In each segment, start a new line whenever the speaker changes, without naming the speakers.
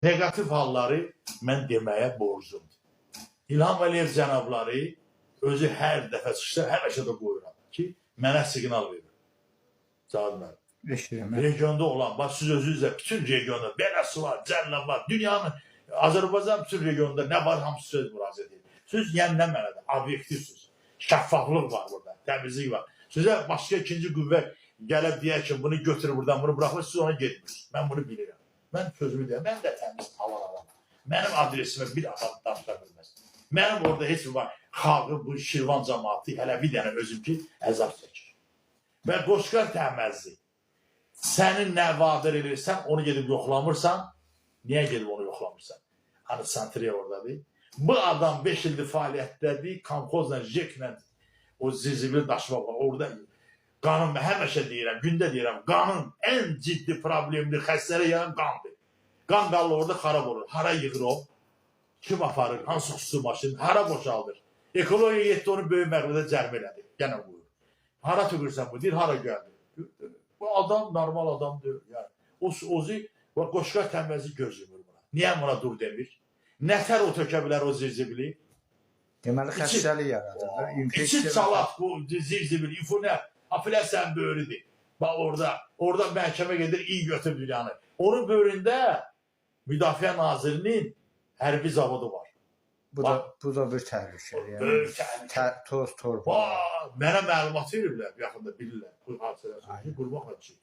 Negativ halları mən deməyə borcumdur. İlham Əliyev cənabları özü hər dəfə çıxsa, həmişə də qoyuram ki, mənə siqnal verir. Cavab verir. Regionda olan, bax siz özünüzlə bütün regionda beləsi var, cəllə var, dünyanın, Azərbaycan bütün regionda nə var, hamısı söz müraciət edir. Siz yəni nə mənədə, obyektivsiz, şəffaflıq var burada, təmizlik var. Sizə başqa ikinci qüvvə gəlib deyək ki, bunu götürür buradan, bunu bıraxır, siz ona getmirsiniz. Mən bunu bilirəm. Mən sözümü deyəm, mən də təmiz talan alamam. Mənim adresimə bir adam danışa bilməz. Mənim orada heç bir var, xalqı, bu Şirvan cəmaatı, hələ bir dənə özüm ki, əzab çəkir. Və Qoşqar Təhməzli, sənin nə vadir edirsən, onu gedib yoxlamırsan, niyə gedib onu yoxlamırsan? Hani Santriya oradadır. Bu adam 5 ildir fəaliyyətdədir, komxozla, jeklə, o zizibli daşıma var, orada qanun, həmişə deyirəm, gündə deyirəm, qanun ən ciddi problemdir, xəstələ yaran qandır. Qan qallı orada xarab olur. Hara yığır o? Kim aparır? Hansı xüsusi maşın? Hara boşaldır? Ekologiya yetdi onu böyük məqlədə cərmə elədi. Gənə buyur. Hara tüqürsən bu? Deyir, hara gəldi? Bu adam normal adam deyil. Yəni, ozu, Qoşqar Təhməzli göz yumur buna. Niyə buna dur demir? Nətər o tökə bilər o zirzibili?
Deməli, xəstəlik yaradır.
İçi çalat bu zirzibili, infonət. Afiləsən böyrüdür. Bax orada məhkəmə gedir, iyi götür dünyanı. Onun böyründə Müdafiə Nazirinin hərbi zavodu var.
Bu da bir təhlükədir.
Böyük təhlükə.
Toz, torba.
Mənə məlumat verirlər, yaxında bilirlər. Bu hadisələr qurmaq üçün.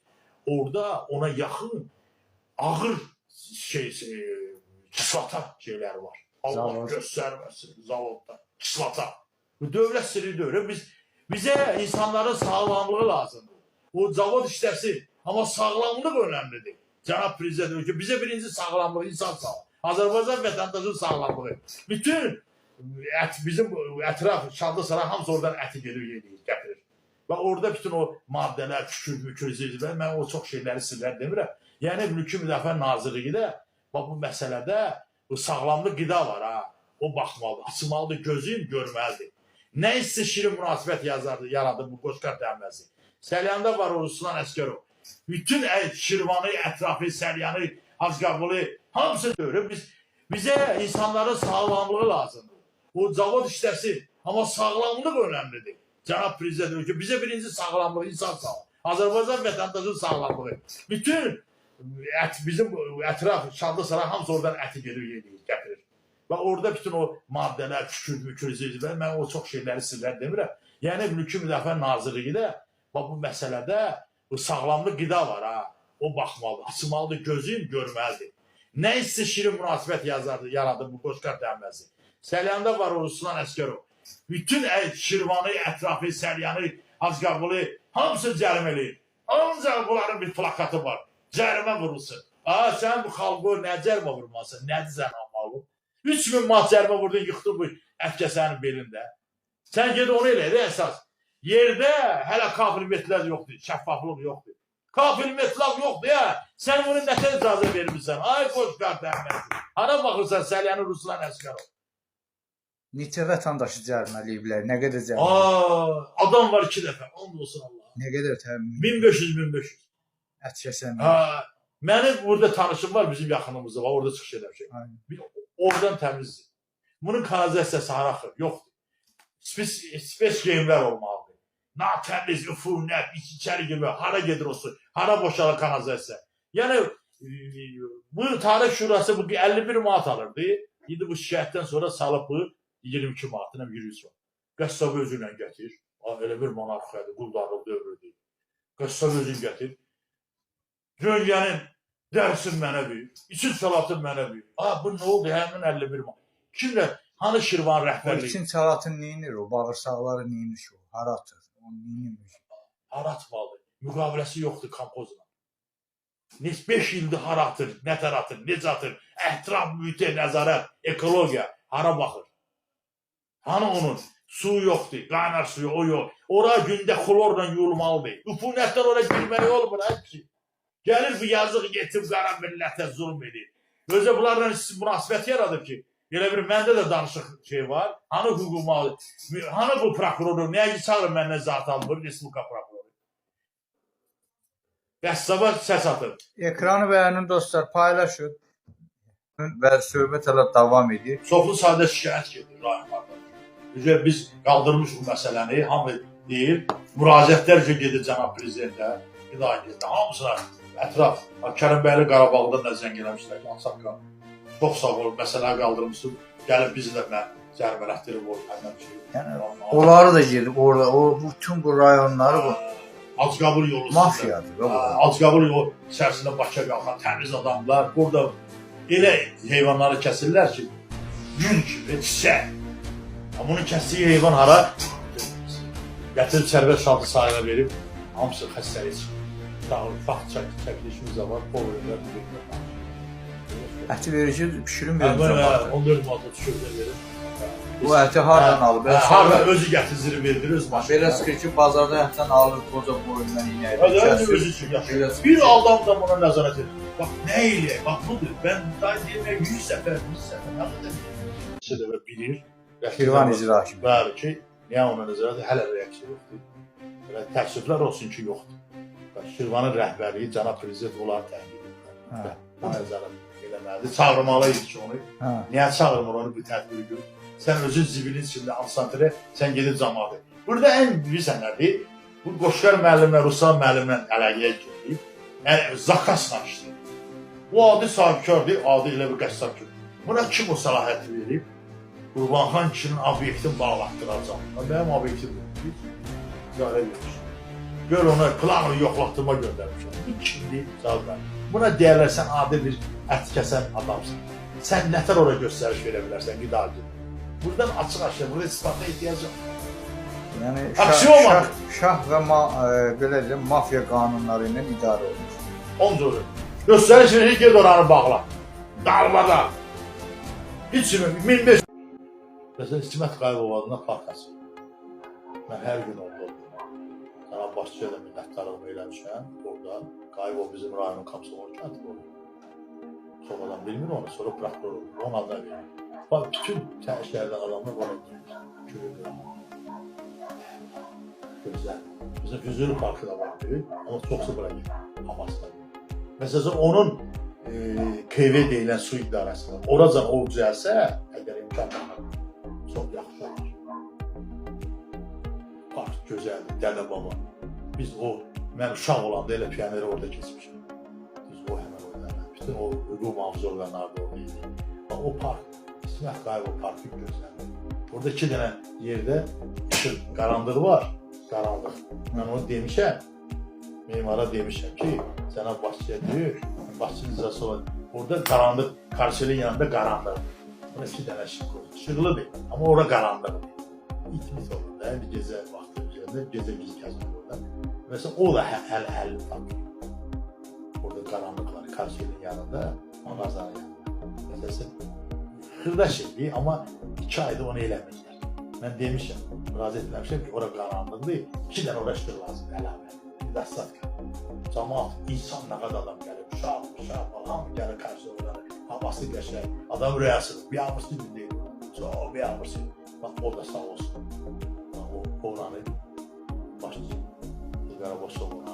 Orada ona yaxın ağır kislata şeyləri var. Allah göstərməsin zavodda. Kislata. Bu dövlət sirridir. Bizə insanların sağlamlığı lazımdır. O zavod işləsin. Amma sağlamlıq önəmlidir. Cənab Prezident diyor ki, bizə birinci sağlamlığı, insan sağlamlığı. Azərbaycan vətəndaşının sağlamlığı. Bütün bizim ətraf, Şanlısaray hamısı oradan əti gelir, gətirir. Və orada bütün o maddələr, kükür, zircilər, mən o çox şeyləri sizlər demirəm. Yəni, Mülki Müdafiə Nazirliyi də bu məsələdə sağlamlıq qida var, ha. O baxmalıdır, açmalıdır, gözün görməlidir. Nə isə şirin münasibət yaradır bu Qoşqar Təhməzli. Səlyanda var o Ruslan Əsgərov. Bütün Şirvanı, ətrafı, Səlyanı, Ağqabılı, hamısı görür. Bizə insanların sağlamlığı lazımdır. O zavod işləsin. Amma sağlamlıq önəmlidir. Cənab Prezident diyor ki, bizə birinci sağlamlığı, insan sağlamlığı. Azərbaycan vətəndaşının sağlamlığı. Bütün bizim ətraf, Şanlısaray hamısı oradan əti gelir, gətirir. Və orada bütün o maddələr, kükür, zircilər, mən o çox şeyləri sizlər demirəm. Yəni, Mülki Müdafiə Nazirliyi də bu məsələdə sağlamlıq qida var, ha. O baxmalıdır, açmalıdır, gözün görməlidir. Nə isə şirin münasibət yaradır bu Qoşqar Təhməzli. Səlyanda var o Ruslan Əsgərov. Bütün Şirvanı, ətrafı, Səlyanı, Ağqabılı, hamısı cərimə eləyir. Ancaq bunların bir plakatı var. Cərimə vurulsun. Sən bu xalqı nə cərimə vurmasın? Nədir sən almalı? 3000 mat cərimə vurdun, yıxdın bu ətkəsənin belində. Sən ged onu elə əsas. Yerdə hələ kafilmetrlər yoxdur, şəffaflıq yoxdur. Kafilmetrlər yoxdur ya. Sən bunu nətər icazə vermirsən? Ay Qoşqar Təhməzli. Hara baxırsan Səlyanı Ruslan Əsgərov?
Neçə vətəndaşı cəriməliyiblər? Nə qədər cəriməliyiblər?
Adam var 2 dəfə. Ond olsun Allah.
Nə qədər təmin?
1500.
Ətkəsən.
Mənim burada tanışım var, bizim yaxınımızda var. Orada çıxış edər şey. Oradan təmizdir. Bunun kanalizasiyası haraxır, yoxdur. Spes geyimlər olmalıdır. Natəmiz, üfunət, içəri gibi, hara gedir o su, hara boşalır kanalizasiya. Yəni, bu Tarix Şurası bu 51 manat alırdı. İndi bu şikayətdən sonra salıb bu 22 manatına 100 var. Qəssabı özüyle gətir. Elə bir monarxiyadır, quldarlıq dövrüdür. Qəssabı özün gətir. Gölgənin dərsin mənə büyük, için salatın mənə büyük. Bu nə oldu? Həmin 51 manat. Kimlə? Hanı Şirvan rəhbərliyi?
O için salatın neyinir o? Bağırsaqları neyinir o? Hara atır? Onu neyinir?
Hara atmalı. Müqaviləsi yoxdur kompozla. 5 ildir hara atır, nətər atır, necə atır? Ətraf mühitə nəzarət, ekologiya hara baxır? Hanı onun? Suyu yoxdur, qaynar suyu o yox. Ora gündə xlorla yuyulmalıdır. Üfunətlər ora girməyi olmur. Gəlir bu yazıq yetim qara millətə zulm edir. Özə bunlarla münasibət yaradır ki, elə bir məndə də danışıq şey var. Hanı hüququma, hanı bu prokurordur, nəyə çağırır məndən zat almır, Respublika prokuroru. Qəssaba səs atır.
Ekranı beğenin dostlar, paylaşın. Və söhbət hələ davam edir.
Çoxlu sayda şikayət gedir rayonlardan. Üzə biz qaldırmış bu məsələni, hamı deyir, müraciətlər gedir cənab prezidentə, idarəçilərə, hamısına ətraf, Kərimbəyli Qarabağda da zəng eləmişlər ki, Ansaqqa, çox sağ ol, məsələ qaldırmışsın, gəlib bizi də cərimələtdirib o həmən şey.
Yəni, onları da gedib orada, bütün bu rayonları bu
Acqabul yolu
mafiyadır.
Acqabul yolu içərisində Bakıya qalxan təmiz adamlar, burada elə heyvanları kəsirlər ki, gül kimi, çiçək. Bunu kəsdiyi heyvan hara? Gətirib sərbəst şaltı sahibə verib, hamısı xəstəliyə çıxır. Vaxt çəkilişimiz də var, bol verirlər, verirlər.
Əti verici pişirin verir.
14 manata düşürdə verir.
Bu əti hardan alıb?
Harada özü gətirzir, verilir, öz maşını.
Belə sıxır ki, bazarda ətdən alır, qoca boyundan inəyir.
Özü üçün yaşayır. Bir adam da buna nəzarət edir. Bax, nə eləyək? Bax, budur. Mən daha deyəmək 100 səfər, 100 səfər, nə qədər? İkisi də bilir.
Şirvan icra kimi.
Bəli ki, niyə ona nəzarət hələ reaksiya yoxdur. Belə təəssüflər olsun ki, yoxdur. Şirvanın rəhbərliyi, cənab prezident onları təqdim edir. Nəzarət eləməlidir. Çağırmalıyız ki, onu. Niyə çağırmır onu bu tədbiri görür? Sən özün zibilin içində ansantrə, sən gedib camaatı. Burada ən bilirsən nədir? Bu Qoşqar müəllimlə, Ruslan müəllimlə əlaqəyə girib, zakasla işləyir. Bu adi sahibkardır, adi elə bir qəssab ki. Buna kim o səlahiyyəti verib? Qurbanxan kişinin obyektin bağlatdıracaq. Mənim obyektim yoxdur. İcarə verir. Gör ona planı yoxlatdırma göndərmişəm. Bu kimdir? Cavab. Buna deyərlər, sən adi bir ət kəsən adamsın. Sən nətər ora göstəriş verə bilərsən, qidarcı. Buradan açıq-aşıq, burada istifada ehtiyac yox.
Yəni, şah və belə deyəm, mafiya qanunları ilə idarə olunur.
Onca olur. Göstəriş verir, ged oranı bağla. Darmada. Hiç mi? 1500. Mesela İsmet Qaybov adına parkası. Mən hər gün orada oldum. Sana başçıya da minnətdarlığımı eləmişəm. Orada Qaybov bizim rayonun komsomol katibi olur. Sonradan bilmir onu, sonra prokuror olur. Onun adına verir. Bak bütün şəhərdən adamlar var görürlər. Gözəl. Bizim Füzuli Parkı da var deyil, amma çoxsu bura gedir, Hamasda gedir. Məsələn, onun PV deyilən su idarəsində, oracan o düzəlsə, əgər imkan var, çox yaxşı olur. Park gözəldir, Dədə Baba. Biz mən uşaq olanda elə piyoneri orada keçmişim. Biz o həmən oynanar, bütün o hüquq mühafizə orqanları orada idi. O park, İsmet Qaybov Parkı gözlədir. Burada 2 dənə yerdə işıq qaranlığı var. Qaranlıq. Mən onu demişəm, memara demişəm ki, sənə başçıya deyir, başçının icrası olan, orada qaranlıq, karşılığın yanında qaranlıq. Buna 2 dənə işıq qoyur. İşıqlı deyil, amma orada qaranlıq. İtmit olur da, bir gecə vaxtı üzərində, gecə biz gəzir orada. Mesela o da həll tapır. Orada qaranlıqlar, karşılığın yanında, mağazanın yanında. Mesela xırdaş edir, amma 2 ayda onu eləməyir. Mən demişəm, müraciət eləmişəm ki, ora qaranlıqdır, 2 dənə ora işıq lazımdır əlavə. Bir də satka. Camaat, insan nə qədər adam gəlir, uşaq falan, gəlir qarşıda havası qəşəng, adam rüyasıdır, bir yağmırsız bir deyil, çox bir yağmırsız. Bax, o da sağ olsun. O oranı başçı, Qarabasov oranı.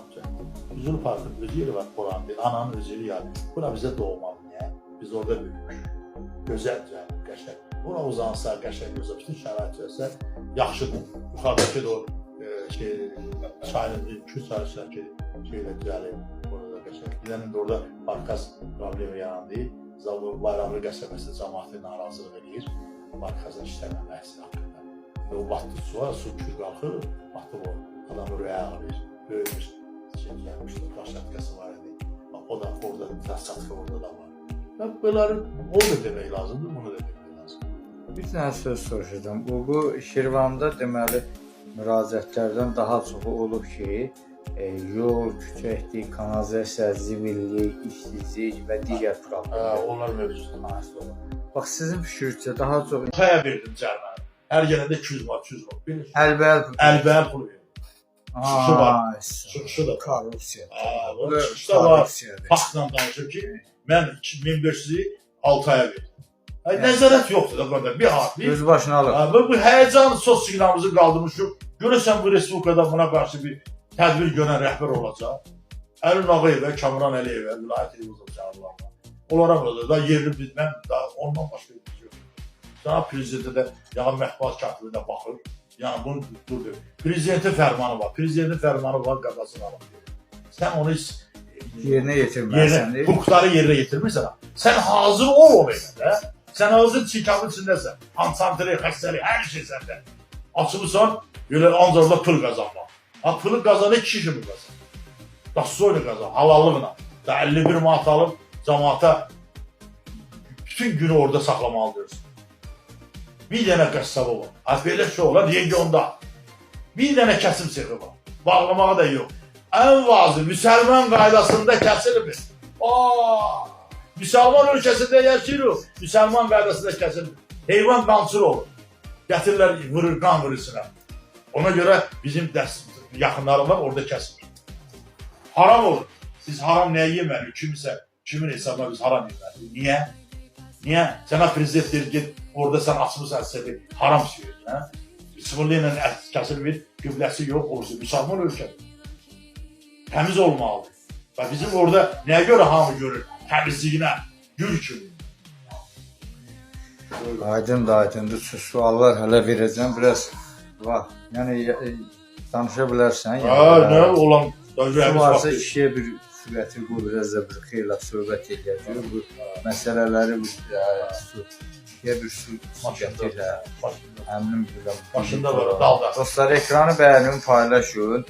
Füzuli Parkın öz yeri var, oranı deyil, ananın öz yeri yani. Bura bizə doğmalı, niyə? Biz orada böyümüşük. Gözəlcə, qəşəng. Buna uzansa, qəşəng gözəl, bütün şərait versə, yaxşıdır. Yuxarıdakı da o çayın, kül çayı şeylə düzəlib, orada qəşəng. Bir dənə də orada parkas problemi yarandı. Zavur Bayramlı qəsəbəsi cəmaatı narazılıq edir. Parkasın işləməməsi haqqında. O batdı suya, su kül qalxır, batdı o. Adamı rüya alır, böyümüş, gəlmişdir, daşlatkası var idi. O da orada, daşlatka orada da var. Bunları o da demək lazımdır, bunu da demək lazımdır.
Bir dənə söz soruşacağım. Bu Şirvanda deməli müraciətlərdən daha çoxu olub ki, yol, küçəklik, kanalizasiya, zibillik, işsizlik və digər problemlər.
Onlar mövcuddur.
Bax, sizin fikrinizcə daha çox...
Xaya verdim cərməni. Hər gələndə 200 var, 200 var.
Əlbəl
pulu verir.
Çıxışı var.
Çıxışı da.
Korrupsiya.
Çıxışı da var. Faktla danışır ki, mən 2500-ü 6 aya verdim. Nəzarət yoxdur da burada, bir harfi.
Öz başına alır.
Bu həyəcan sos siqnalımızı qaldırmışıq. Görürsən bu Respublikada buna qarşı bir tədbir görən rəhbər olacaq. Əlin Ağayevə, Kamran Əliyevə, vilayət televizyon çağırırlar. Onlara burada da yerli bilməm, daha ondan başqa bir şey yox. Cənab Prezidentə də yəni mətbuat katilinə baxır. Yəni bunu durdur. Prezidentin fərmanı var. Prezidentin fərmanı var, qadasını alır. Sən onu
yerinə yetirməlisən.
Hüquqları yerinə yetirmirsən. Sən hazır ol o belə. Sən hazır çikamın içindəsən. Konsantre, xəstəlik, hər şey səndə. Açılırsan, elə ancaq da pul qazanmaq. Ha, pulu qazanır, 2 kimi qazanır. Dastoyla qazanır, halallıqla. Da 51 manat alıb, cəmaata bütün günü orada saxlamalı diyorsun. Bir dənə qəssabı var. Ha, belə şey olar, regionda. Bir dənə kəsim sexi var. Bağlamağı da yox. Ən vazı, müsəlman qaydasında kəsilmir. Müsəlman ölkəsində yaşayırıq, müsəlman qaydasında kəsilmir. Heyvan qançır olur. Gətirirlər, vurur, qan vurursunlar. Ona görə bizim yaxınlarımlar orada kəsilmir. Haram olur. Biz haram nəyə yeməli? Kimin hesabına biz haram yeməli? Niyə? Niyə? Sənə prezident deyir, get, orada sən açmırsan əsəbi, haram söyür. Bismillah ilə ət kəsilmir, qibləsi yox, orası müsəlman ölkədir. Təmiz olmalıdır. Və bizim orada nəyə görə hamı görür? Təmizliyinə, gül kimi.
Aydındır. Suallar hələ verəcəm. Biraz vaxt. Yəni danışa bilərsən.
Nə olan dövlətimiz
varsa işə bir sürəti qoy, biraz da bir xeyla söhbət edəcək. Bu məsələləri bir su gətirə. Əmrim biləm.
Başında var, dalda.
Dostlar, ekranı bəyənin, paylaşın.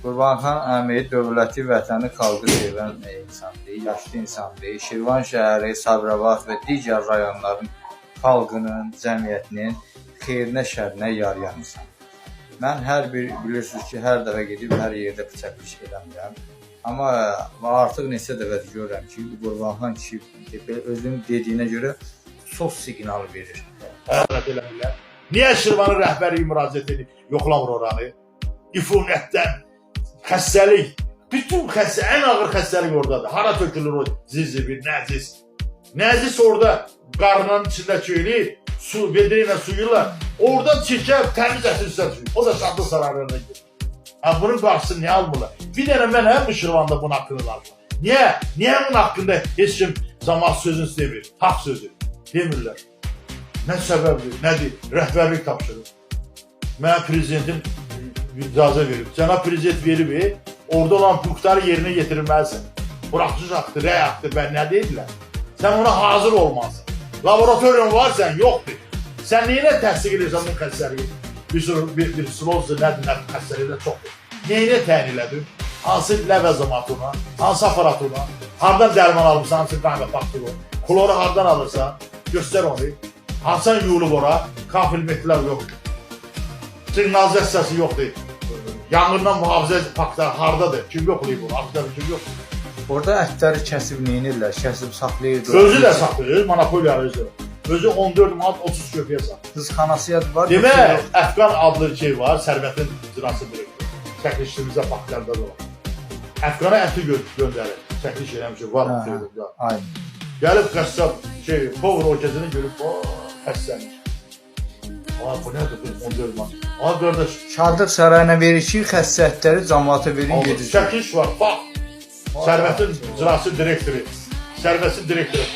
Qurbanxan əmi dövləti, vətəni, xalqı sevən insandır, yaşlı insandır. Şirvan şəhəri, Sabirabad və digər rayonların xalqının, cəmiyyətinin xeyrinə, şərinə yarayan insan. Mən bilirsiniz ki, hər dəfə gedib, hər yerdə çəkiliş eləmirəm. Amma artıq neçə dəfədir görürəm ki, Qurbanxan kişi özünün dediyinə görə sos siqnalı verir.
Niyə Şirvanın rəhbəri müraciət edib, yoxlamır oranı? İfunətdən, xəstəlik, bütün ən ağır xəstəlik oradadır. Hara tökülür o zizibir, nəcis. Nəcis orada qarnının içində çöyləyir, vedriylə suyuyla, oradan çirkə təmiz ətin üstə suyur. O da şadlı sararlarına girir. Bunun qarşısını niyə almırlar? Bir dənə mən bu Şirvanda bunun haqqını alırlar. Niyə? Niyə bunun haqqında heç kim cəmaət sözünü demir, haqq sözü demirlər? Nə səbəbdir, nədir? Rəhbərlik tapşırır. Mənə prezidentin icazə verib. Cənab prezident verib, orada olan hüquqları yerinə yetirilməlisən. Buraxçı haqqdır, rəy haqqdır, mən nə deyirlər? Sən ona hazır olmalısın. Laboratoriyan var, sən yoxdur. Sən neyinə təsdiq edirsən bu xəstəliyi? Bir slozdur, nədir, xəstəlikdə çoxdur. Neyinə təyin elədin? Hansı ləv əzamatına, hansı aparaturuna, hardan dərman alırsan, hansı qanqa fakturu, kloru hardan alırsan, göstər onu. Hansan yuyulub ora, kafilmetrlər yoxdur. Siqnalizasiyası yoxdur. Yanğından mühafizə faktları hardadır? Kim yoxlayıb onu? Artıq kim yoxdur?
Orada ətləri kəsib neynirlər? Kəsib saxlayır.
Özü də saxlayır, monopoliyanı özü. Özü 14 manat 30 köpəyə saxlayır.
Qızxanası var.
Demək, Əfqan adlı şey var, Sərvətin icrası direktörü. Çəkilişimizdə faktlarda da var. Əfqana əti göndərir. Çəkiliş eləmişik, var.
Aynen.
Gəlib qəssab, povur ocazını görüb, xəstəmiş. Bu nədir? 14 manat. Qardaş.
Şadlıq sarayına verir ki, xəssətləri cəmaata verin, gedir.
Çəkiliş var, bax. Sərvətin icrası direktörü. Sərvətin direktörü.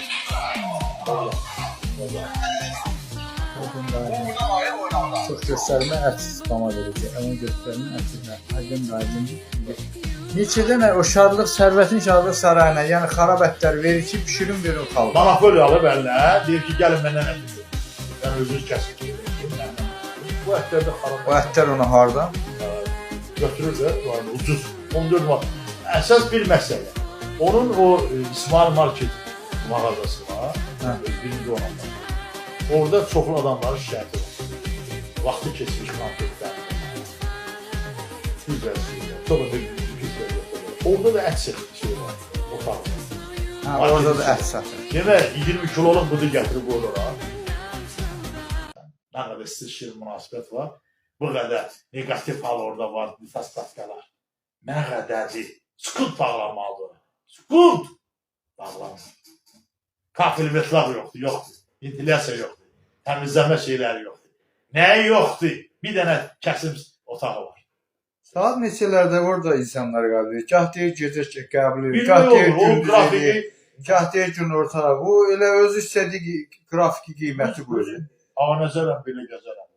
Çox göstərmə ətsiz qama verəcək. Onu göstərmə ətsiz. Aydın. Neçə dənə o şadlıq, Sərvətin şadlıq sarayına, yəni xarab ətlər verir ki, pişirin verin xalqa.
Monopoliyalı bəlinə, deyir ki, gəlin məndən ət verin. Yəni özünüz kəsin. Bu ətlər də xarab.
Bu ətlər ona hardan?
Götürürlər, ucuz. 14 manat. Əsas bir məsələ. Onun o İsmail Market mağazası var. Birinci olanlar. Orada çoxlu adamların şikayəti var. Vaxtı keçmiş marketlər. Güzel şeyler. Sonra bir güzel yoxdur. Orada da ət şey var. Otaq.
Orada da ət satır.
Demək, 20 kiloluk budu gətirib orada. Nə qədər istişir münasibət var. Bu qədər negativ hal orada var. Nifas tatkalar. Nə qədərdir. Sükut bağlanmalıdır. Sükut! Bağlanmalıdır. Kafilmetlər yoxdur. Ventilyasiya yoxdur. Təmizləmə şeyləri yoxdur. Nəyi yoxdur? Bir dənə kəsim otağı var.
Saat neçələrdə orada insanlar qəbul edir? Gah deyir gecə qəbul edir,
gah deyir gündüz edir.
Gah deyir günorta. Bu elə öz istədiyi qrafiki qiyməti qoyur.
Ağa nəzərəm belə gəzərəm.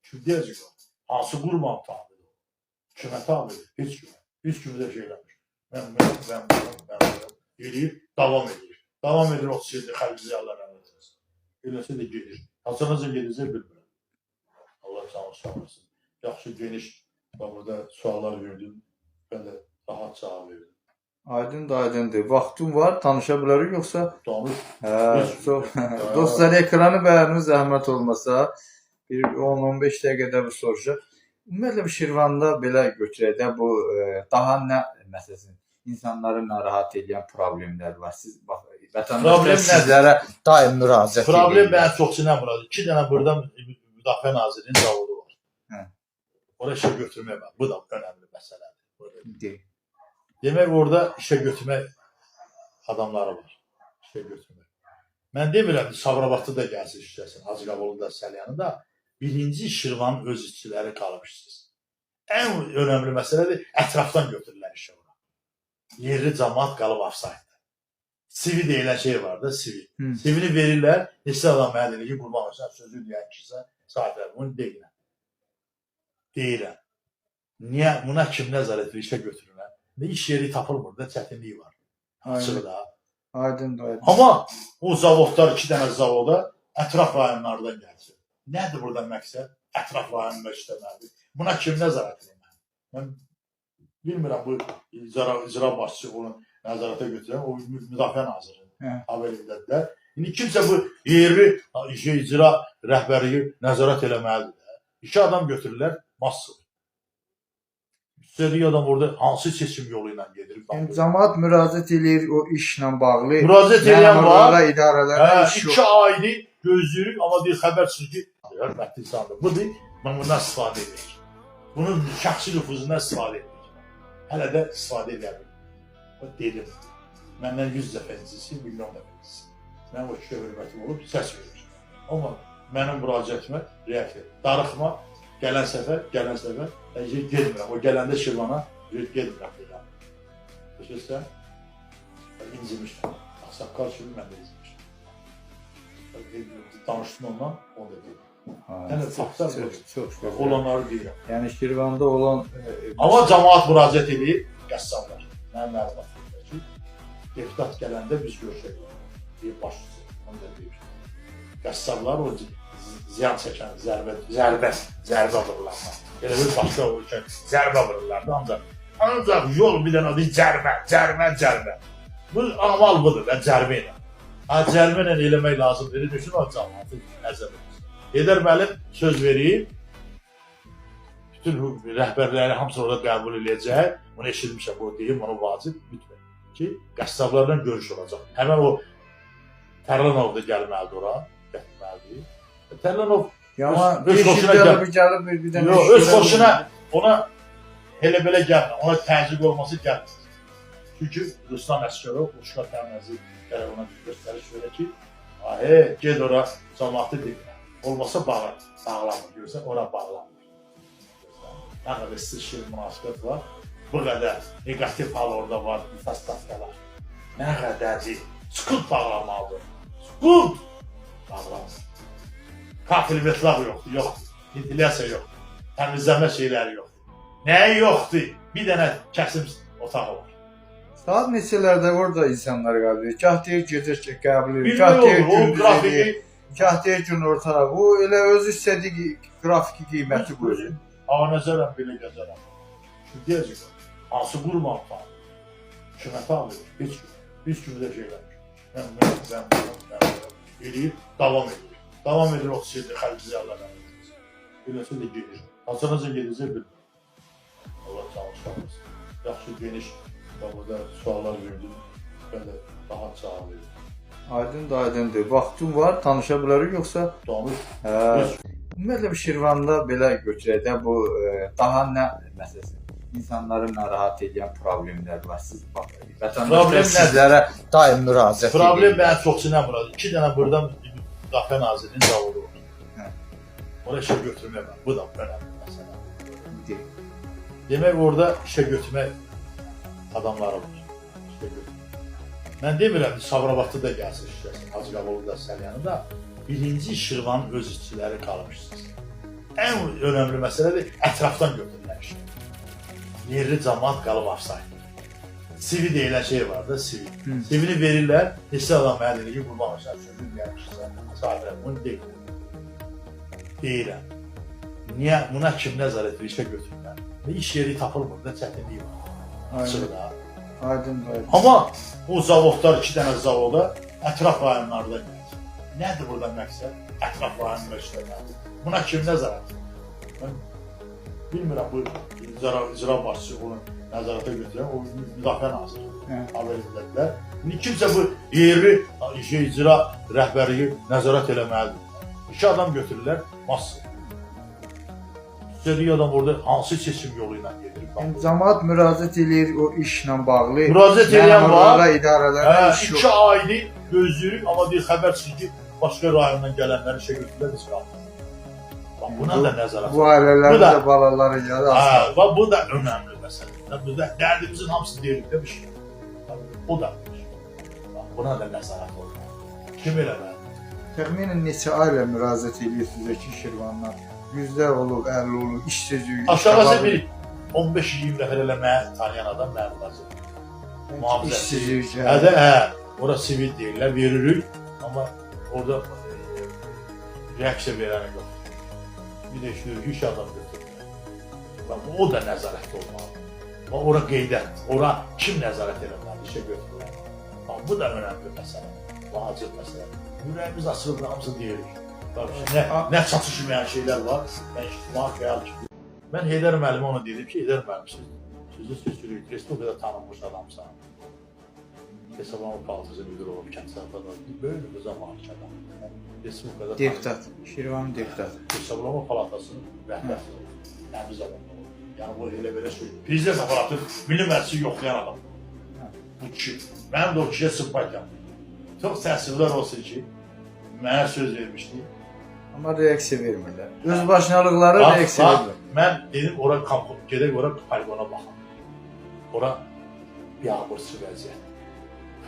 Kim deyəcək o? Hansı qurban tabidir? Kimə tabidir? Heç kimə. Heç kimi də şey eləmir. Mən eləyir, davam edir. Davam edir 37 xəlqiziyarlar əmrəsiz. Eləsə də gedir. Haçanaca gedəcək bilmirəm. Allah sağ olsun. Yaxşı geniş burada suallar verdim. Ben de rahat cevap verdim.
Aydındır. Vaxtın var, tanışa bilərik yoxsa?
Tanış.
Çox. Dostlar, ekranı bəyərdiniz, zəhmət olmasa. Bir 10-15 dəqiqədə bir soruşaq. Ümumiyyətlə, Şirvanda belə götürək də bu daha nə, məsələn, insanları narahat edən problemlər var. Siz bax, vətəndaşlar sizlərə daim müraciət edir.
Problem mən çox sinəmiradır. 2 dənə burada Müdafiə Nazirinin zavodu var. Oraya işə götürmək var. Bu da önəmli məsələdir. Demək, orada işə götürmək adamları var. İşə götürmək. Mən demirəm ki, Sabirabadda da gəlsin işləsin, Hacıqabulu da, Səlyanı da. Birinci Şirvanın öz işçiləri qalıbsınız. Ən önəmli məsələdir, ətrafdan götürürlər işə ora. Yerli cəmaat qalıb afsaytda. Sivi deyilən şey var da, sivi. Sivini verirlər, neçə adam mənə deyir ki, qurban olsun, sözü deyən kişisə, sahiblər, bunu deyirəm. Deyirəm. Niyə, buna kim nəzarət edir, işə götürürlər? İş yeri tapılmır da, çətinliyi var. Açıq da.
Aydındır.
Amma o zavodlar, 2 dənə zavoda ətraf rayonlardan gəlsin. Nədir burada məqsəd? Ətraf rayonunda işləməlidir. Buna kim nəzarət edir? Mən bilmirəm, bu icra başçı onu nəzarətə götürən, o Müdafiə Nazirinin haberindədirlər. İndi kimsə bu yerli icra rəhbəri nəzarət eləməlidir. 2 adam götürürlər, massıv. Üstəlik adam orada hansı seçim yolu ilə gedir?
Cəmaat müraciət edir o işlə bağlı.
Müraciət edən var.
2
aydır gözləyirik, amma deyir, xəbər çıxır ki, hörmətli insandır. Bu deyir, mən bundan istifadə edirik. Bunun şəxsi nüfuzundan istifadə edirik. Hələ də istifadə edərik. Dedim, məndən 100 dəfə incisi, milyon dəfə incisi. Mən o kişiyə hörmətim olub, səs verir. Amma mənim müraciətimə reaksiya. Darıxma, gələn səfər, gedmirəm. O gələndə Şirvana gedmirəm deyirəm. Düşünsən, incimişəm. Ağsaqqal kimi mən də incimişəm. Danışdım ondan, o da deyir. Yəni, faktlar olanları deyirəm.
Yəni, Şirvanda olan...
Amma cəmaat müraciət edir, qəssablar. Mənim məlumat verir ki, deputat gələndə biz görüşək. Deyir, başçısı, onu da deyir. Qəssablar o ziyan çəkən, zərbə vururlar. Elə bir başqa ölkə zərbə vururlardı, ancaq yol bir dənə deyir, cərbə. Bu amal budur, cərbə ilə. Cərbə ilə eləmək lazımdır, düşün o cəmatı əzəmət. Heydər müəllim söz verir, bütün rəhbərləri hamısı orada qəbul edəcək, bunu eşitmişəm, o deyim, onu vacib bitmir ki, qəssablarla görüş olacaq. Həmən o Tərlanov da gəlməlidir ora, gətirməlidir. Tərlanov öz xoşuna ona elə belə gəlmir, ona təzyiq olması gəlmir. Çünki Ruslan Əsgərov, Uşqa Tərməzi gələ ona göstəriş verir ki, ged ora cəmatı deyil, olmasa bağlamır, görürsən, ora bağlamır. Nə qədər istişir münasibət var, bu qədər negativ hal orada var, müfəstafqalar. Nə qədərci, sükut bağlanmalıdır, sükut bağlanmalıdır. Kafilmetlər yoxdur, ventilasiya yoxdur, təmizləmə şeyləri yoxdur. Nəyi yoxdur? Bir dənə kəsim otağı var.
Saat neçələrdə orada insanlar qəbul edir? Gah deyir gedir ki, qəbul edir, gah deyir gündüz edir, gah deyir günorta. Bu elə öz istədiyi qrafiki qiyməti qoyur.
Ağa nəzərəm belə gəzərəm. Kim deyəcək o? Hansı qurban tabidir? Kimə tabidir? Heç kimi də şey eləmir. Mən eləyir, davam edir. Davam edir 37 xəlqiziyarlar əmrəsiz. Eləsə də gedir. Haçanaca gedəcək bilmirəm. Allah çalışır. Yaxşı geniş burada suallar verdim. Ben de rahat cevap verdim.
Aydındır. Vaxtın var, tanışa bilərik yoxsa?
Tanış.
Ümumiyyətlə, Şirvanda belə götürək də bu daha nə, məsələn, insanları narahat edən problemlər var. Siz bax, vətəndaşlar sizlərə daim müraciət edir.
Problem mən çox sinəmiradır. 2 dənə buradan Müdafiə Nazirinin zavodu var. Oraya işə götürmək var. Bu da önəmli məsələ. Demək, orada işə götürmək adamları var. Mən demirəm ki, Sabirabadda da gəlsin işləsin, Hacıqabulu da Səlyanı birinci Şirvanın öz işçiləri qalmışsınız. Ən önəmli məsələ də ətrafdan götürürlər işi. Yerli cəmaət qalıb afsaydı. Sivi deyilən şey var da, sivi. Sivini verirlər, neçə adam mənə deyir ki, qurban aşağı sözün gəlmişsə, sahiblər, bunu deyil. Deyirəm. Niyə buna kim nəzarət işə götürürlər? Və iş yeri tapılmır da, çətinliyi var. Açıq da.
Aydın.
Amma bu zavodlar, 2 dənə zavoda ətraf rayonlarda gəlir. Nədir burada məqsəd? Ətraf rayonlarda işləməlidir. Buna kim nəzarət edir? Mən bilmirəm, bu icra başçısı bunu nəzarətə götürən, o müdafiə naziri haber edildilər. İndi kimsə bu yerli icra rəhbərliyi nəzarət eləməlidir. 2 adam götürürlər, massa. Bir adam orada hansı seçim yolu ilə gedir?
Yəni cəmaət müraciət edir o işlə bağlı.
Müraciət edən var.
İdarələrdə iş yox.
2 aydır gözləyirik, amma deyir xəbər çıxır ki, başqa rayondan gələnləri işə götürürlər, biz qalmır. Bax, buna da nəzarət.
Bu ailələrin də balaları gəlir aslında.
Bu da önəmli məsələ. Bu da dərdimizin hamısı deyirik də bir şey. O da bir şey. Buna da nəzarət olmalı. Kim eləməli?
Təxminən neçə ailə müraciət edir sizə ki, Şirvandan? 100-lər olub, 50 olub, işsizlik.
Aşağısı bir 15-20 nəfər eləməyə tanıyan adam mənim lazım. Mühafizə.
İşsizlik.
Ora sivil deyirlər, veririk. Amma orada reaksiya verəni yox. Bir də işləyirik, iş adam götürürlər. O da nəzarətdə olmalı. Ora qeydət, ora kim nəzarət eləməli, işə götürürlər. Bu da önəmli məsələ, vacib məsələ. Ürəyimiz açılır, hamısı deyirik. Nə çatışmayan şeylər var, mən ictimai xəyal ki. Mən Heydər müəllimə ona dedim ki, Heydər müəllim, sizi sürüyük, o qədər tanınmış adamsan. Hesablamı Palatası müdür olub, kənd səhətlərdə, böyük bir zaman ki adam.
Deputat, Şirvanın deputatı.
Hesablamı Palatasının rəhbəri olub, nəmiz adam olub. Yəni bu elə belə söylüyor. Prezident aparatı milli məclisi yoxlayan adam. Bu kişi, mənim də o kişiyə simpatiyam. Çox təsirlər olsun ki, mənə söz vermişdi.
Amma reaksiya vermirlər. Özbaşınalıqları reaksiya vermirlər.
Mən dedim, ora gedək, ora poligona baxam. Ora biabırçı vəziyyət.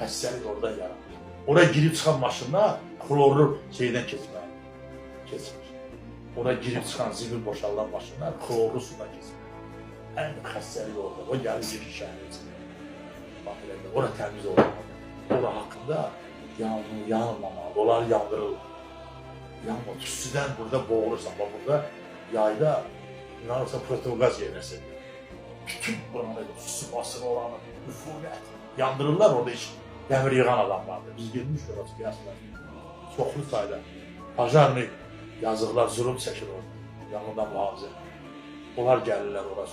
Xəstəlik orada yaranır. Ora girib çıxan maşınla klorlu şeydən keçmir. Ora girib çıxan zibil boşalan maşınlar klorlu sudan keçmir. Ən xəstəlik orada. O gəlir girir şəhərə çıxır. Ora təmiz olmalı. Ora haqqında yanılmamalı. Onları yandırırlar. Yanma, tüstüdən burada boğulursan. Burada yayda inanırsa protovqaz yerləsin. Bütün buranı, tüstü basını olanı, üfunət. Yandırırlar orada iş. Dəmir yığan adam vardı. Biz girmişik orası qiyaslar. Çoxlu sayda. Pajarnik yazıqlar, zulüm çəkir orada. Yanından mühafizə. Onlar gəlirlər ora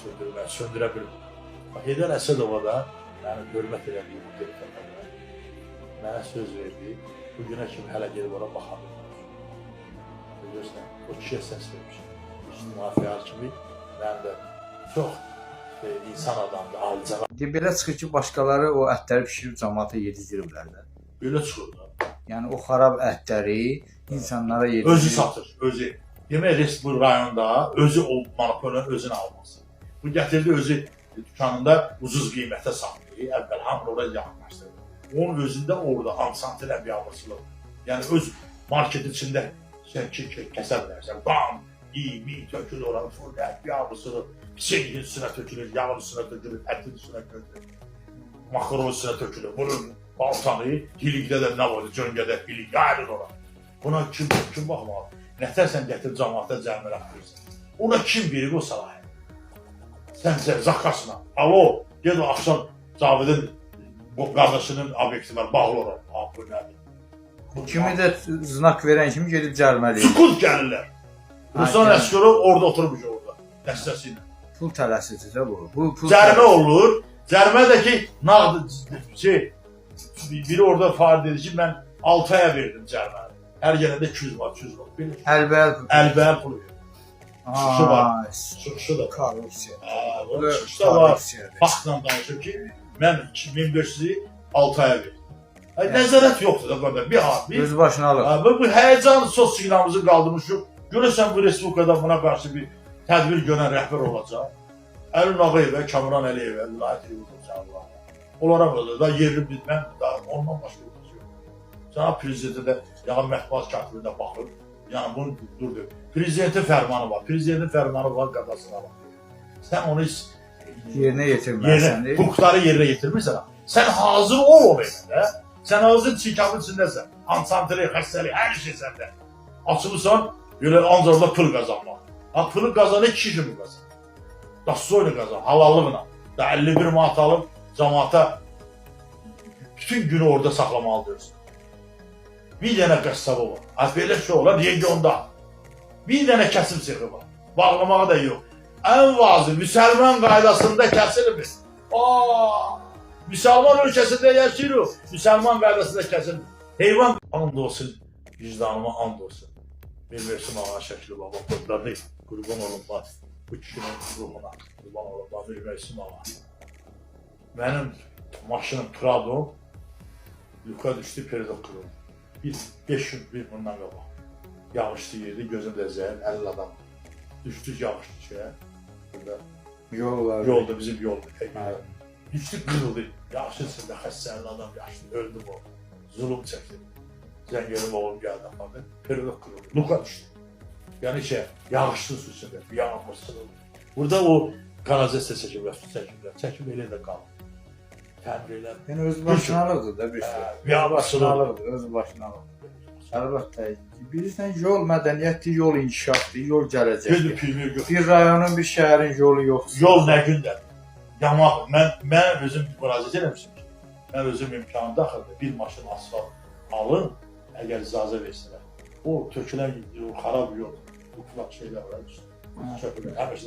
söndürə bilmir. Heydər Əsədova da məni hörmət edəndiyim deputatlara mənə söz verdi. Bugünə kimi hələ gelib ora baxadım. Görürsən, o kişiyə səs vermiş. İctimai fəal kimi mən də çox insan adamdır, alicəna.
Belə çıxır ki, başqaları o ətləri pişirib cəmaata yedizdiriblər də.
Belə çıxır da.
Yəni o xarab ətləri insanlara yedirir.
Özü satır, özü. Demək, bu rayonda özü o monopoliyanın özünü alması. Bu gətirdi özü dükanında ucuz qiymətə satdı. Əvvəl hamı oraya yaxınlaşdırdı. Onun özündə orada ansantilə biabırçılıq. Yəni öz marketin içində sən kəsə bilərsən. Bam, iyi, tökülür oranı, fırlət, biabırçılıq. Şeyin üstünə tökülür, yağın üstünə tökülür, ətin üstünə tökülür. Makaron üstünə tökülür. Bunun baltanı, hilikdə də nə var, cöngədə hilik, yayılır ora. Buna kim baxmalı? Nətərsən gətirib cəmaata cəmir atırırsan. Ona kim verir o salahı? Sən zakasına. Alo, gel o axşam Cavidin qardaşının obyekti var, bağlı ora. Bu nədir?
Kimi də znak verən kimi gedib cərməliyir.
Sükut gəlirlər. Ruslan Əsgərov orada oturmuş orada, dəstəsi ilə.
Pul tələsidir də bu.
Cərmə olur. Cərmədəki biri orada fəal dedi ki, mən 6 aya verdim cərməni. Hər gələndə 200 var, 200 var. Əlbəl pulu verir. Çıxışı var. Çıxışı da.
Korrupsiya.
Çıxışı da var. Faktla danışır ki, mən 2500-ü 6 aya verdim. Nəzarət yoxdur da burada. Bir abi.
Öz başına alır.
Bu həyəcan sos siqnalımızı qaldırmışıq. Görürsən bu Respublikada buna qarşı bir tədbir görən rəhbər olacaq. Əlin Ağayevə, Kamran Əliyevə, vilayət yürüdür Allah. Onlara böyle da yerini bilmem, daha ondan başka bir şey yok. Cənab Prezidentə də yəni mətbuat katibi də baxır. Yəni bunu durdur. Prezidentin fərmanı var. Prezidentin fərmanı var, qadasına var. Sən onu
Yerinə yetirməlisən.
hüquqları yerinə yetirmirsən. Sən hazır ol elə. Sən hazır çikamın içindəsən. Ansantri, xəstəlik, hər şey səndə. Açılırsan, belə ancaq da pul qazanmaq. Ha, pulu qazanır, 2 kimi qazan. Da soyla qazan, halallıqla. Da 51 manat alıb, cəmaata bütün günü orada saxlamalı diyorsun. Bir dənə qəssabı var. Belə şey olar, regionda. Bir dənə kəsim sexi var. Bağlamağı da yox. Ən vazı, müsəlman qaydasında kəsilmir. Müsəlman ölkəsində yaşayırıq. Müsəlman qaydasında kəsilmir. Heyvan and olsun, vicdanıma and olsun. Bir versim ağa şəkli baba, burada deyil. Qurban olun bak, bu kişinin ruhuna. Qurban olun bak, bir versim ağa. Mənim maşınım Prado, yuka düşdü, peridok qırıldı. 5 gün bir bundan qabaq. Yağışlı yerdi, gözümdə zəhər, 50 adam. Düşdük yağışlı şeye. Burada yolda, bizim yolda. Düşdük, qırıldı. Yağışın içində xəstəli adam yaşlı, öldü bu. Zulum çəkdi. Zəngəlim oğlum gəldi apardı. Peridok qırıldı. Luka düşdü. Yəni yağışlı su içində, yağmur sırıldı. Burada o kanalizasiya çəkiblər, su çəkiblər. Çəkib elə də qaldı. Təmir elədi.
Yəni öz başınalıqdır da bir şey.
Öz
başınalıqdır, öz başınalıqdır. Əlbəttə, bilirsən, yol mədəniyyətdir, yol inkişafdır, yol gələcəkdir. Bir rayonun, bir şəhərin yolu yoxdur.
Yol nə gündədir? Yamaq, mən özüm müraciət eləmişim ki, mən özüm imkanı daxildə bir maşın asfalt alın, əgər icazə versinlər. O tökülən xarab yol, bu kulaq şeylər var, həmişə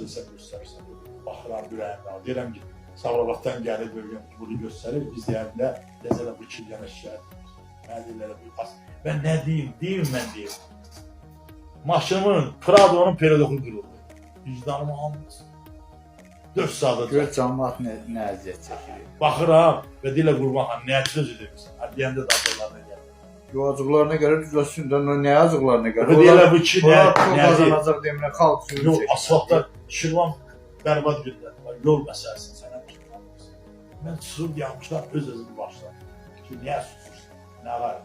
də sən göstərirsən, baxıram, ürəyimdən, deyirəm ki, Sabirabaddan gəlib bölgəm ki, bunu göstərir, biz deyəndə, deyəsələ bu kirlənə şikayət edir. Mən deyirlərə bu pas. Mən nə deyim, mən deyim. Maşınımın, Prado'nun peridoku qırıldı. Vicdanımı almasın. 4 saat ötürü.
Gör cəmaat nə əziyyət çəkir.
Baxıram və dilə qurban, nə söz edirsən? Deyəndə də adlarına gəlir.
Yazıqlarına görə düzəlsin də, nə yazıqlarına görə?
Və deyirlər bu ki,
nə qazanacaq demirəm, xalq sürü çəkir.
Yox, asfaltda Şirvan bərbad gündər. Yol məsələsini sənə tutmalısın. Mən susub yanmışlar, öz-özünü başlar. Ki, niyə susursun? Nə var?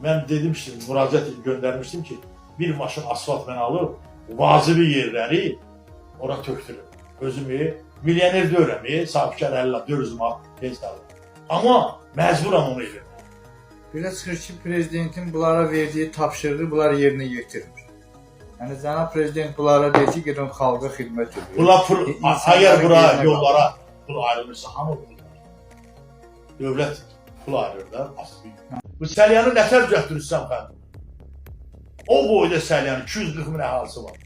Mən dedim ki, müraciət göndərmişdim ki, bir maşın asfalt mən alıb, vacibi yerləri ora tökdürüm. Özümü milyoner deyirəm, sahibkar 50-400 manat pensiya alır. Amma məcburam onu edirəm.
Belə çıxır ki, prezidentin bunlara verdiyi tapşırığı bunlar yerinə yetirmir. Yəni, cənab prezident bunlara deyir ki, gedin xalqa xidmət edir.
Əgər bura yollara pul ayrılmışsa, hamı pul ayrılır. Dövlət pul ayrılır da, asli. Bu Səlyanı nətər düzəltdirirsən fəndim? O boyda Səlyanı 240 min əhalisi var.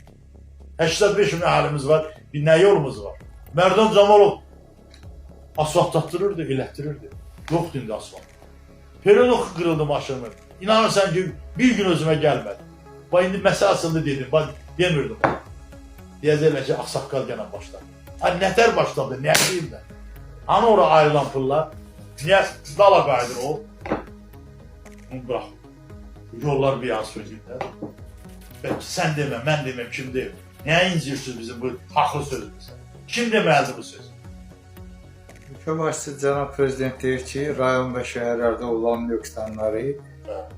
85 min əhalimiz var, bir nə yolumuz var. Mərdan Camalov asfaltlatdırırdı, elətdirirdi. Yoxdur indi asfalt. Peridok qırıldı maşınımın. İnanırsan ki, bir gün özümə gəlmədi. Bax, indi məsələsində dedim, bax, demirdim. Deyəcəklər ki, axsaqqal gələn başladı. Nətər başladı, nə deyim də? Hani ora ayrılan pullar? Niyə dala qaydır o? Onu bırax. Yollar bir yan söyləyirlər. Bəlkə sən demə, mən deməm, kim deyim. Nəyə incirsiniz bizim bu haqlı sözümüzə? Kim deməlidir bu söz?
Ülkə başçısı cənab prezident deyir ki, rayon və şəhərlərdə olan nöqsanları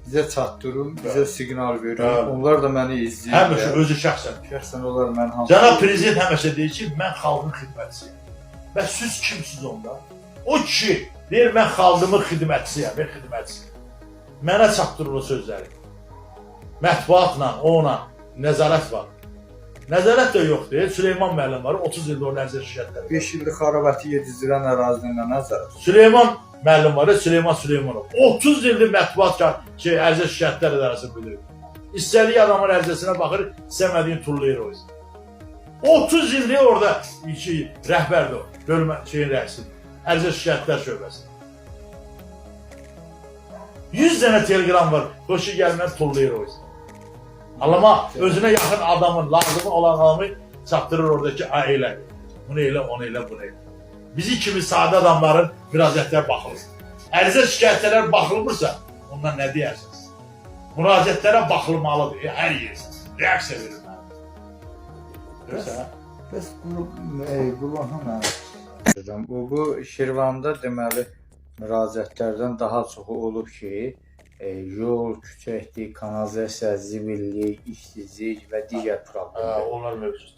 bizə çatdırın, bizə siqnal verin. Onlar da məni izləyir.
Həmişə özü şəxsən.
Şəxsən onlar mən hansı...
Cənab prezident həmişə deyir ki, mən xalqın xidmətçisiyəm. Və siz kimsiz onda? O kişi deyir, mən xalqımın xidmətçisiyəm, mən xidmətçisiyəm. Mənə çatdırır o sözləri. Mətbuatla, ona nəzarət var. Nəzarət də yoxdur. Süleyman müəllim var, 30 ildə o nəzər şirkətləri.
5 ildir xarabəti yedizdirən ərazidən nəzarət.
Süleyman müəllim var, Süleyman Süleymanov. 30 ildir mətbuat ərizə şirkətləri idarəsi bilir. İstədiyi adamın ərizəsinə baxır, istəmədiyin tullayır o yüzden. 30 ildir orada rəhbərdir o, bölmə rəisidir. Ərizə şirkətlər şöbəsi. 100 dənə telegram var, hoşu gəlmən tullayır o yüzden. Amma özünə yaxın adamın, lazımı olan adamı çatdırır oradakı elə. Bunu elə, onu elə, bunu elə. Bizi kimi sadə adamların müraciətlər baxılır. Ərizə şikayətlər baxılmırsa, ondan nə deyirsiniz? Müraciətlərə baxılmalıdır, hər yersiz. Reaksiya verir.
Bəs Qurbanhan mənim. Bu Şirvanda deməli müraciətlərdən daha çoxu olub ki, yol, küçəklik, kanalizasiya, zibillik, işsizlik və digər problemlər.
Onlar mövcud.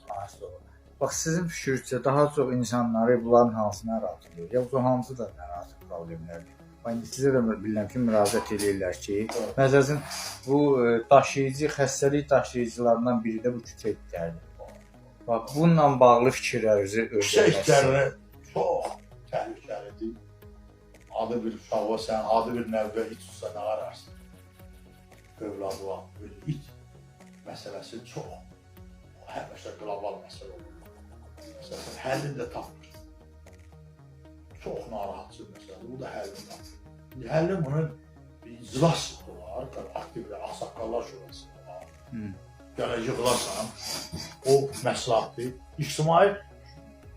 Bax, sizin fikrinizcə daha çox insanları bunların hansı narahat edir? Yoxsa hamısı da narahat problemlərdir? Sizə də bilirəm ki, müraciət edirlər ki, məsələn, bu daşıyıcı, xəstəlik daşıyıcılarından biri də bu küçə itləridir. Bax, bununla bağlı fikirlərinizi
Küçə itlərini çox təhlükəlidir. Adı bir uşağı, sən adı bir nəvbə it tutsa nə ararsın? Övladı var, it məsələsi çox. Həmişə qlobal məsələ olur. Məsələn, həllini də tapmır. Çox narahatçı məsələ, bu da həllini tapmır. Həllin bunun iclas var, aktivlər, Ağsaqqallar Şurası var. Gələcək yığılarsan, o məsləhətdir. İctimai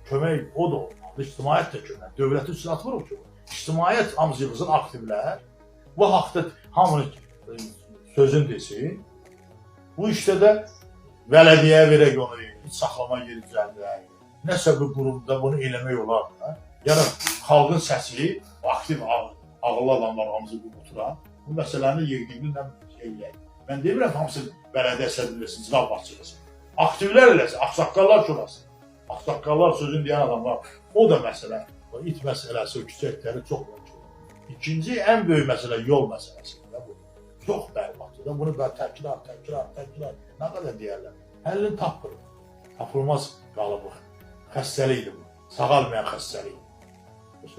kömək o da olmalıdır, ictimaiyyət də kömək. Dövlətin üstünə atmırıq ki, İctimaiyyət hamısı yığılsın, aktivlər. Bu haqda hamının sözün desin. Bu işdə də bələdiyyəyə verək onu, iç saxlama yeri düzəldək. Nəsə bir qurumda bunu eləmək olar da. Yəni, xalqın səsi, aktiv, ağıllı adamlar hamısı bu oturan, bu məsələni yığdığını eləyək. Mən demirəm, hamısı bələdiyyə sədrləsin, icra başçılısı. Aktivlər eləsin, Ağsaqqallar Şurası. Ağsaqqallar sözün deyən adamlar, o da məsələ. İt məsələsi, o küçəkləri çox mümkün. İkinci, ən böyük məsələ yol məsələsidir. Bu çox bərbatdır. Bunu təkrar, nə qədər deyərlər. Həllini tapırıq. Tapılmaz qalıbıq. Xəstəlikdir bu. Sağalmayan xəstəlik.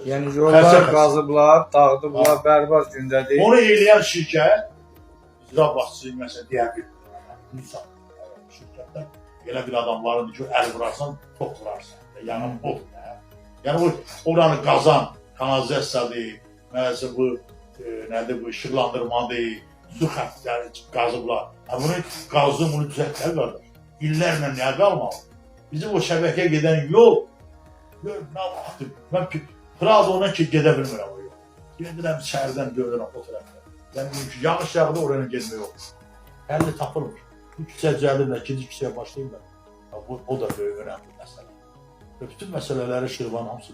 Yəni, yollar qazıblar, dağıdıblar, bərbad gündədir.
Onu eləyən şirkət, icra başçısı məsələn, deyər bir şirkətlər, elə bir adamlarındır ki, əl vurarsan, çox vurarsan. Yəni, odur. Yəni, oranı qazan, kanalizasiyadır, nəsə bu, nədir bu, işıqlandırmadır, su xəttləri qazıblar. Bunu qazdım, bunu düzəltlər qardaş. İllərlə nə qalmalı? Bizim o şəbəkəyə gedən yol, nə vaxtdır? Mən Prado ona ki, gedə bilmirəm o yol. Gedirəm, şəhərdən görürəm o tərəfdə. Yəni, yağış yağdı, oraya gezmək yox. Həlli tapılmır. Bu küçəyə gəlirlər, ikinci küçəyə başlayırlar. O da böyük, önəmli məsələ. Bütün məsələləri Şirvan hamısı